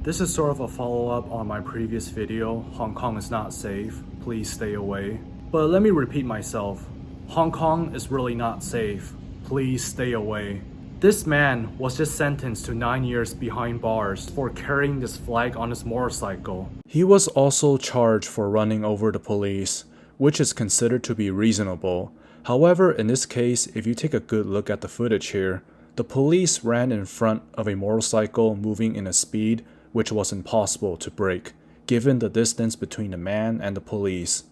This is sort of a follow-up on my previous video, Hong Kong is not safe, please stay away. But let me repeat myself, Hong Kong is really not safe, please stay away. This man was just sentenced to 9 years behind bars for carrying this flag on his motorcycle. He was also charged for running over the police, which is considered to be reasonable. However, in this case, if you take a good look at the footage here, the police ran in front of a motorcycle moving in a speed which was impossible to break, given the distance between the man and the police.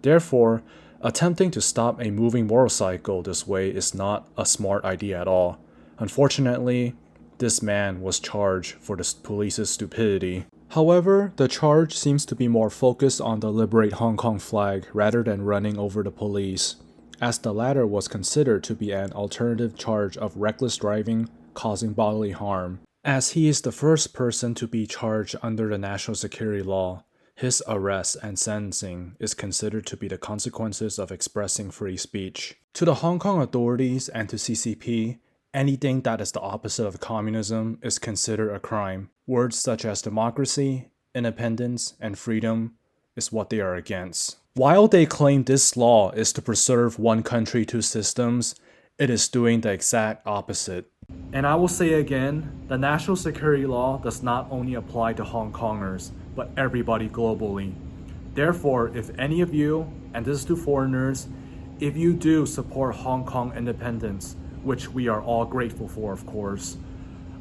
Therefore, attempting to stop a moving motorcycle this way is not a smart idea at all. Unfortunately, this man was charged for the police's stupidity. However, the charge seems to be more focused on the Liberate Hong Kong flag rather than running over the police, as the latter was considered to be an alternative charge of reckless driving causing bodily harm. As he is the first person to be charged under the national security law, his arrest and sentencing is considered to be the consequences of expressing free speech. To the Hong Kong authorities and to CCP, anything that is the opposite of communism is considered a crime. Words such as democracy, independence, and freedom is what they are against. While they claim this law is to preserve one country, two systems, it is doing the exact opposite. And I will say again, the national security law does not only apply to Hong Kongers, but everybody globally. Therefore, if any of you, and this is to foreigners, if you do support Hong Kong independence, which we are all grateful for, of course,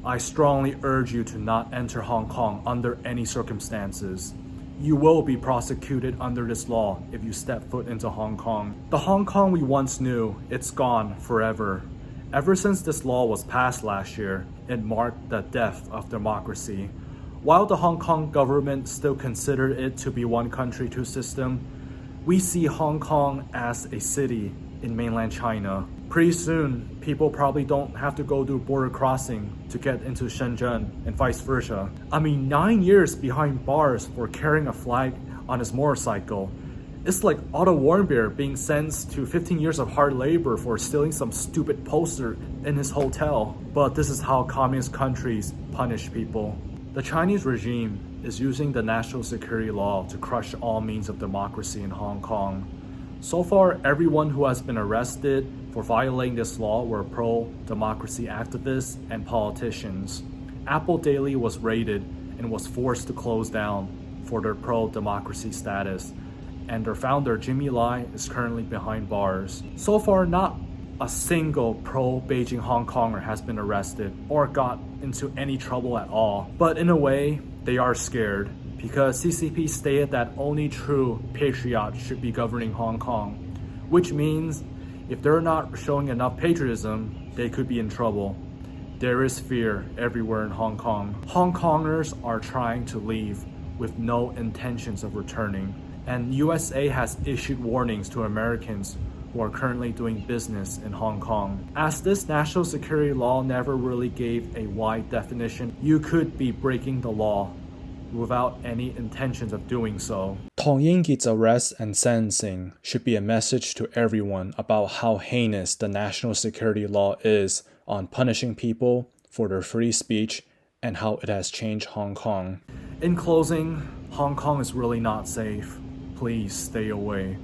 I strongly urge you to not enter Hong Kong under any circumstances. You will be prosecuted under this law if you step foot into Hong Kong. The Hong Kong we once knew, it's gone forever. Ever since this law was passed last year, it marked the death of democracy. While the Hong Kong government still considered it to be one country, two system, we see Hong Kong as a city in mainland China. Pretty soon, people probably don't have to go through border crossing to get into Shenzhen and vice versa. 9 years behind bars for carrying a flag on his motorcycle. It's like Otto Warmbier being sentenced to 15 years of hard labor for stealing some stupid poster in his hotel. But this is how communist countries punish people. The Chinese regime is using the national security law to crush all means of democracy in Hong Kong. So far, everyone who has been arrested for violating this law were pro-democracy activists and politicians. Apple Daily was raided and was forced to close down for their pro-democracy status, and their founder Jimmy Lai is currently behind bars. So far, not a single pro-Beijing Hong Konger has been arrested or got into any trouble at all. But in a way, they are scared, because CCP stated that only true patriots should be governing Hong Kong, which means if they're not showing enough patriotism, they could be in trouble. There is fear everywhere in Hong Kong. Hong Kongers are trying to leave with no intentions of returning, and USA has issued warnings to Americans who are currently doing business in Hong Kong. As this national security law never really gave a wide definition, you could be breaking the law without any intentions of doing so. Tong Ying-git's arrest and sentencing should be a message to everyone about how heinous the national security law is on punishing people for their free speech and how it has changed Hong Kong. In closing, Hong Kong is really not safe. Please stay away.